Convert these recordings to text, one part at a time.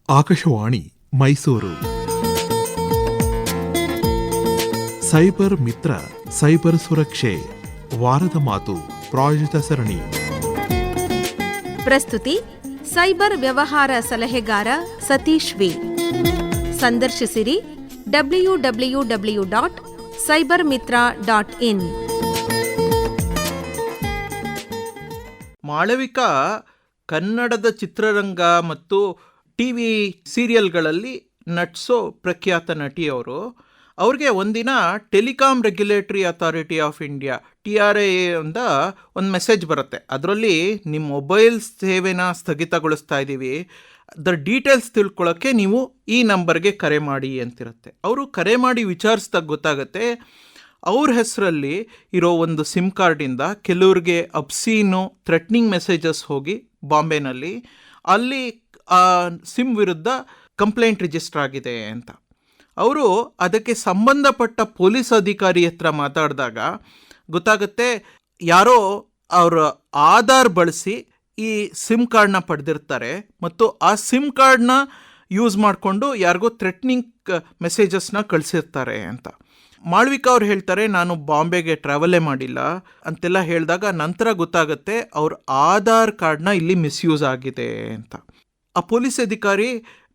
Akashvani Mysuru. Cyber ಮಿತ್ರ cyber ಸುರಕ್ಷೆ ವಾರದ ಮಾತು ಪ್ರಾಯೋಜಿತ ಸರಣಿ. ಪ್ರಸ್ತುತಿ ಸೈಬರ್ ವ್ಯವಹಾರ ಸಲಹೆಗಾರ ಸತೀಶ್ ವಿ. ಸಂದರ್ಶಿಸಿರಿ www.cybermitra.in. ಮಾಳವಿಕಾ ಕನ್ನಡದ ಚಿತ್ರರಂಗ ಮತ್ತು ಟಿವಿ ಸೀರಿಯಲ್ಗಳಲ್ಲಿ ನಟಿಸೋ ಪ್ರಖ್ಯಾತ ನಟಿಯವರು. ಅವ್ರಿಗೆ ಒಂದಿನ telecom regulatory authority of India TRA ಇಂದ ಒಂದು ಮೆಸೇಜ್ ಬರುತ್ತೆ. ಅದರಲ್ಲಿ ನಿಮ್ಮ ಮೊಬೈಲ್ ಸೇವೆನ ಸ್ಥಗಿತಗೊಳಿಸ್ತಾ ಇದ್ದೀವಿ, ಅದರ ಡೀಟೇಲ್ಸ್ ತಿಳ್ಕೊಳ್ಳೋಕ್ಕೆ ನೀವು ಈ ನಂಬರ್ಗೆ ಕರೆ ಮಾಡಿ ಅಂತಿರುತ್ತೆ. ಅವರು ಕರೆ ಮಾಡಿ ವಿಚಾರಿಸಿದಾಗ ಗೊತ್ತಾಗುತ್ತೆ ಅವ್ರ ಹೆಸರಲ್ಲಿ ಇರೋ ಒಂದು ಸಿಮ್ ಕಾರ್ಡಿಂದ ಕೆಲವ್ರಿಗೆ ಅಬ್ಸೀನು ಥ್ರೆಟ್ನಿಂಗ್ ಮೆಸೇಜಸ್ ಹೋಗಿ ಬಾಂಬೆನಲ್ಲಿ ಅಲ್ಲಿ ಆ ಸಿಮ್ ವಿರುದ್ಧ ಕಂಪ್ಲೇಂಟ್ ರಿಜಿಸ್ಟರ್ ಆಗಿದೆ ಅಂತ. ಅವರು ಅದಕ್ಕೆ ಸಂಬಂಧಪಟ್ಟ ಪೊಲೀಸ್ ಅಧಿಕಾರಿ ಹತ್ರ ಮಾತಾಡಿದಾಗ ಗೊತ್ತಾಗುತ್ತೆ ಯಾರೋ ಅವರ ಆಧಾರ್ ಬಳಸಿ ಈ ಸಿಮ್ ಕಾರ್ಡ್ನ ಪಡೆದಿರ್ತಾರೆ ಮತ್ತು ಆ ಸಿಮ್ ಕಾರ್ಡ್ನ ಯೂಸ್ ಮಾಡಿಕೊಂಡು ಯಾರಿಗೋ ಥ್ರೆಟ್ನಿಂಗ್ ಮೆಸೇಜಸ್ನ ಕಳಿಸಿರ್ತಾರೆ ಅಂತ. ಮಾಳವಿಕಾ ಅವ್ರು ಹೇಳ್ತಾರೆ, ನಾನು ಬಾಂಬೆಗೆ ಟ್ರಾವೆಲೇ ಮಾಡಿಲ್ಲ ಅಂತೆಲ್ಲ ಹೇಳಿದಾಗ ನಂತರ ಗೊತ್ತಾಗುತ್ತೆ ಅವ್ರ ಆಧಾರ್ ಕಾರ್ಡ್ನ ಇಲ್ಲಿ ಮಿಸ್ಯೂಸ್ ಆಗಿದೆ ಅಂತ. ಆ ಪೊಲೀಸ್ ಅಧಿಕಾರಿ,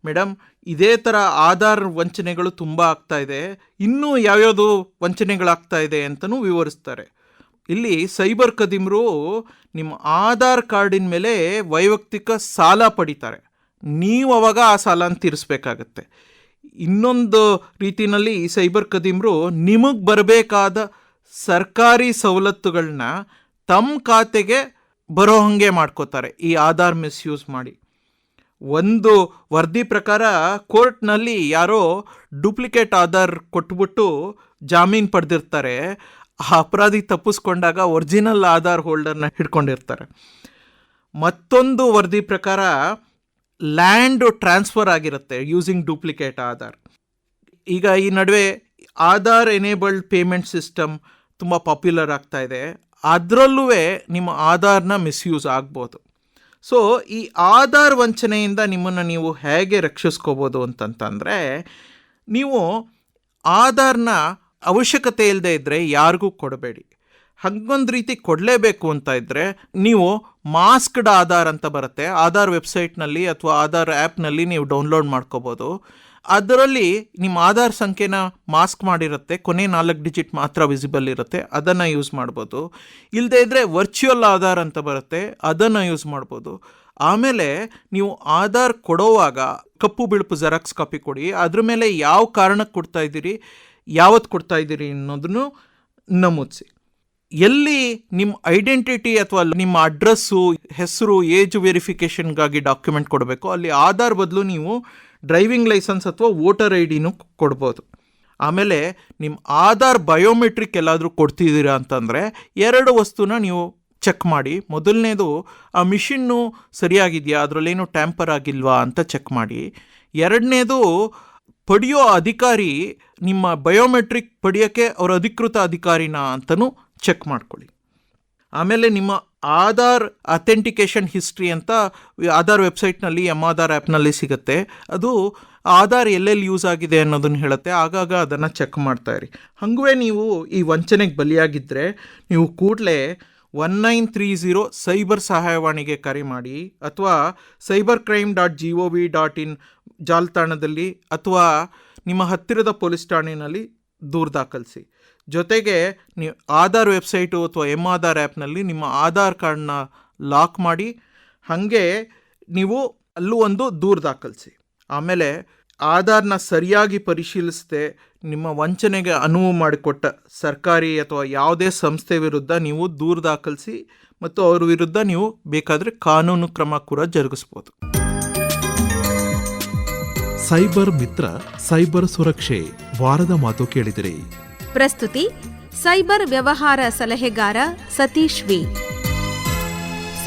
ಮೇಡಮ್ ಇದೇ ಥರ ಆಧಾರ್ ವಂಚನೆಗಳು ತುಂಬ ಆಗ್ತಾ ಇದೆ, ಇನ್ನೂ ಯಾವ್ಯಾವುದು ವಂಚನೆಗಳಾಗ್ತಾ ಇದೆ ಅಂತಲೂ ವಿವರಿಸ್ತಾರೆ. ಇಲ್ಲಿ ಸೈಬರ್ ಕದಿಮರು ನಿಮ್ಮ ಆಧಾರ್ ಕಾರ್ಡಿನ ಮೇಲೆ ವೈಯಕ್ತಿಕ ಸಾಲ ಪಡಿತಾರೆ, ನೀವು ಅವಾಗ ಆ ಸಾಲನ ತೀರಿಸ್ಬೇಕಾಗತ್ತೆ. ಇನ್ನೊಂದು ರೀತಿಯಲ್ಲಿ ಈ ಸೈಬರ್ ಕದಿಮರು ನಿಮಗೆ ಬರಬೇಕಾದ ಸರ್ಕಾರಿ ಸವಲತ್ತುಗಳನ್ನ ತಮ್ಮ ಖಾತೆಗೆ ಬರೋ ಹಾಗೆ ಮಾಡ್ಕೋತಾರೆ ಈ ಆಧಾರ್ ಮಿಸ್ಯೂಸ್ ಮಾಡಿ. ಒಂದು ವರದಿ ಪ್ರಕಾರ ಕೋರ್ಟ್ನಲ್ಲಿ ಯಾರೋ ಡೂಪ್ಲಿಕೇಟ್ ಆಧಾರ್ ಕೊಟ್ಬಿಟ್ಟು ಜಾಮೀನು ಪಡೆದಿರ್ತಾರೆ, ಆ ಅಪರಾಧಿ ತಪ್ಪಿಸ್ಕೊಂಡಾಗ ಒರಿಜಿನಲ್ ಆಧಾರ್ ಹೋಲ್ಡರ್ನ ಹಿಡ್ಕೊಂಡಿರ್ತಾರೆ. ಮತ್ತೊಂದು ವರದಿ ಪ್ರಕಾರ ಲ್ಯಾಂಡ್ ಟ್ರಾನ್ಸ್ಫರ್ ಆಗಿರುತ್ತೆ ಯೂಸಿಂಗ್ ಡೂಪ್ಲಿಕೇಟ್ ಆಧಾರ್. ಈಗ ಈ ನಡುವೆ ಆಧಾರ್ ಎನೇಬಲ್ಡ್ ಪೇಮೆಂಟ್ ಸಿಸ್ಟಮ್ ತುಂಬ ಪಾಪ್ಯುಲರ್ ಆಗ್ತಾ ಇದೆ, ಅದರಲ್ಲೂ ನಿಮ್ಮ ಆಧಾರ್ನ ಮಿಸ್ಯೂಸ್ ಆಗ್ಬೋದು. ಸೊ ಈ ಆಧಾರ್ ವಂಚನೆಯಿಂದ ನಿಮ್ಮನ್ನು ನೀವು ಹೇಗೆ ರಕ್ಷಿಸ್ಕೋಬೋದು ಅಂತಂತಂದರೆ, ನೀವು ಆಧಾರ್ನ ಅವಶ್ಯಕತೆ ಇಲ್ಲದೆ ಇದ್ದರೆ ಯಾರಿಗೂ ಕೊಡಬೇಡಿ. ಹಾಗೊಂದು ರೀತಿ ಕೊಡಲೇಬೇಕು ಅಂತ ಇದ್ದರೆ ನೀವು ಮಾಸ್ಕ್ಡ್ ಆಧಾರ್ ಅಂತ ಬರುತ್ತೆ, ಆಧಾರ್ ವೆಬ್ಸೈಟ್ನಲ್ಲಿ ಅಥವಾ ಆಧಾರ್ ಆ್ಯಪ್ನಲ್ಲಿ ನೀವು ಡೌನ್ಲೋಡ್ ಮಾಡ್ಕೋಬೋದು. ಅದರಲ್ಲಿ ನಿಮ್ಮ ಆಧಾರ್ ಸಂಖ್ಯೆನ ಮಾಸ್ಕ್ ಮಾಡಿರುತ್ತೆ, ಕೊನೆ 4 ಡಿಜಿಟ್ ಮಾತ್ರ ವಿಸಿಬಲ್ ಇರುತ್ತೆ, ಅದನ್ನು ಯೂಸ್ ಮಾಡ್ಬೋದು. ಇಲ್ಲದೇ ಇದ್ದರೆ ವರ್ಚುವಲ್ ಆಧಾರ್ ಅಂತ ಬರುತ್ತೆ, ಅದನ್ನು ಯೂಸ್ ಮಾಡ್ಬೋದು. ಆಮೇಲೆ ನೀವು ಆಧಾರ್ ಕೊಡೋವಾಗ ಕಪ್ಪು ಬಿಳುಪು ಜೆರಾಕ್ಸ್ ಕಾಪಿ ಕೊಡಿ, ಅದ್ರ ಮೇಲೆ ಯಾವ ಕಾರಣಕ್ಕೆ ಕೊಡ್ತಾ ಇದ್ದೀರಿ, ಯಾವತ್ತು ಕೊಡ್ತಾ ಇದ್ದೀರಿ ಅನ್ನೋದನ್ನು ನಮೂದಿಸಿ. ಎಲ್ಲಿ ನಿಮ್ಮ ಐಡೆಂಟಿಟಿ ಅಥವಾ ನಿಮ್ಮ ಅಡ್ರೆಸ್ಸು, ಹೆಸರು, ಏಜ್ ವೆರಿಫಿಕೇಷನ್ಗಾಗಿ ಡಾಕ್ಯುಮೆಂಟ್ ಕೊಡಬೇಕು, ಅಲ್ಲಿ ಆಧಾರ್ ಬದಲು ನೀವು ಡ್ರೈವಿಂಗ್ ಲೈಸೆನ್ಸ್ ಅಥವಾ ವೋಟರ್ ID ಕೊಡ್ಬೋದು. ಆಮೇಲೆ ನಿಮ್ಮ ಆಧಾರ್ ಬಯೋಮೆಟ್ರಿಕ್ ಎಲ್ಲಾದರೂ ಕೊಡ್ತಿದ್ದೀರಾ ಅಂತಂದರೆ 2 ವಸ್ತುನ ನೀವು ಚೆಕ್ ಮಾಡಿ. ಮೊದಲನೇದು ಆ ಮಿಷಿನ್ನು ಸರಿಯಾಗಿದೆಯಾ, ಅದರಲ್ಲೇನು ಟ್ಯಾಂಪರ್ ಆಗಿಲ್ವಾ ಅಂತ ಚೆಕ್ ಮಾಡಿ. 2ನೇದು ಪಡೆಯೋ ಅಧಿಕಾರಿ ನಿಮ್ಮ ಬಯೋಮೆಟ್ರಿಕ್ ಪಡೆಯೋಕ್ಕೆ ಅವರ ಅಧಿಕೃತ ಅಧಿಕಾರಿನ ಅಂತಲೂ ಚೆಕ್ ಮಾಡ್ಕೊಳ್ಳಿ. ಆಮೇಲೆ ನಿಮ್ಮ ಆಧಾರ್ ಅಥೆಂಟಿಕೇಷನ್ ಹಿಸ್ಟ್ರಿ ಅಂತ ಆಧಾರ್ ವೆಬ್ಸೈಟ್ನಲ್ಲಿ ಆಧಾರ್ ಆ್ಯಪ್ನಲ್ಲಿ ಸಿಗುತ್ತೆ. ಅದು ಆಧಾರ್ ಎಲ್ಲೆಲ್ಲಿ ಯೂಸ್ ಆಗಿದೆ ಅನ್ನೋದನ್ನು ಹೇಳುತ್ತೆ, ಆಗಾಗ ಅದನ್ನು ಚೆಕ್ ಮಾಡ್ತಾಯಿರಿ. ಹಾಗೇ ನೀವು ಈ ವಂಚನೆಗೆ ಬಲಿಯಾಗಿದ್ದರೆ ನೀವು ಕೂಡಲೇ 1930 ಸೈಬರ್ ಸಹಾಯವಾಣಿಗೆ ಕರೆ ಮಾಡಿ, ಅಥವಾ cybercrime.gov.in ಜಾಲತಾಣದಲ್ಲಿ ಅಥವಾ ನಿಮ್ಮ ಹತ್ತಿರದ ಪೊಲೀಸ್ ಠಾಣೆಯಲ್ಲಿ ದೂರು ದಾಖಲಿಸಿ. ಜೊತೆಗೆ ನೀವು ಆಧಾರ್ ವೆಬ್ಸೈಟು ಅಥವಾ ಆಧಾರ್ ಆ್ಯಪ್ನಲ್ಲಿ ನಿಮ್ಮ ಆಧಾರ್ ಕಾರ್ಡ್ನ ಲಾಕ್ ಮಾಡಿ, ಹಾಗೆ ನೀವು ಅಲ್ಲೂ ಒಂದು ದೂರು ದಾಖಲಿಸಿ. ಆಮೇಲೆ ಆಧಾರ್ನ ಸರಿಯಾಗಿ ಪರಿಶೀಲಿಸದೆ ನಿಮ್ಮ ವಂಚನೆಗೆ ಅನುವು ಮಾಡಿಕೊಟ್ಟ ಸರ್ಕಾರಿ ಅಥವಾ ಯಾವುದೇ ಸಂಸ್ಥೆ ವಿರುದ್ಧ ನೀವು ದೂರು ದಾಖಲಿಸಿ ಮತ್ತು ಅವ್ರ ವಿರುದ್ಧ ನೀವು ಬೇಕಾದರೆ ಕಾನೂನು ಕ್ರಮ ಕೂಡ ಜರುಗಿಸ್ಬೋದು. ಸೈಬರ್ ಮಿತ್ರ ಸೈಬರ್ ಸುರಕ್ಷೆ ವಾರದ ಮಾತು ಕೇಳಿದಿರಿ. ಪ್ರಸ್ತುತಿ ಸೈಬರ್ ವ್ಯವಹಾರ ಸಲಹೆಗಾರ ಸತೀಶ್ ವಿ.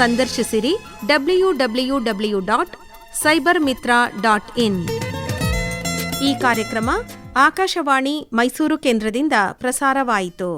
ಸಂದರ್ಶಿಸಿರಿ www.cybermitra.in. ಈ ಕಾರ್ಯಕ್ರಮ ಆಕಾಶವಾಣಿ ಮೈಸೂರು ಕೇಂದ್ರದಿಂದ ಪ್ರಸಾರವಾಯಿತು.